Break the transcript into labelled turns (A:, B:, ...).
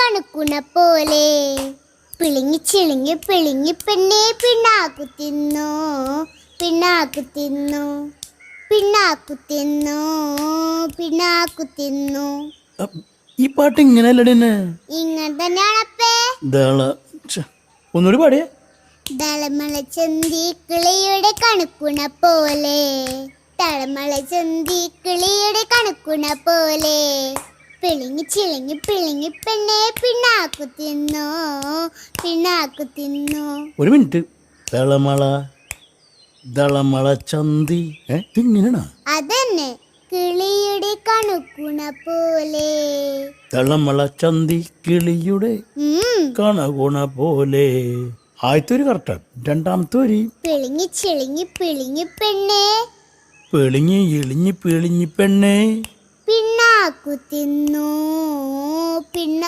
A: കണക്കുണ പോലെ പിളിങ്ങി ചിളിങ്ങി പിളിങ്ങി പെണ്ണെ പിണ്ണാക്കു തിന്നു പിണ്ണാക്കു തിന്നു പിണ്ണാക്കു തിന്നു പിണ്ണാക്കു തിന്നു.
B: ഈ പാട്ട് ഇങ്ങനെയല്ലേ
A: ഇങ്ങനെ തന്നെയാണപ്പേ.
B: ഒന്നുകൂടി പാടിയേ.
A: ദളമള ചന്തി കിളിയുടെ കണക്കുണ പോലെ തളമള ചന്തി കിളിയുടെ കണക്കുണ പോലെ പിളിങ്ങി ചിളിങ്ങി പിളിങ്ങി പെണ്ണെ പിണ്ണാക്കു തിന്നു പിണ്ണാക്കു തിന്നു.
B: ഒരു മിനിറ്റ്. ദളമള ചന്തി ഇങ്ങനെയാണോ?
A: അതന്നെ, കിളിയുടെ കണക്കുണ പോലെ.
B: ദളമള ചന്തി കിളിയുടെ കണകുണ പോലെ. ആദ്യത്തെ ഒരു കറക്റ്റാണ്. രണ്ടാമത്തെ ഒരു
A: പിളിങ്ങി ചിളിങ്ങി പിളിങ്ങി പെണ്ണെ
B: പിളിങ്ങി ഇളിഞ്ഞി പിളിഞ്ഞി പെണ്ണെ
A: പിണ്ണാക്കു തിന്നു പിണ്ണ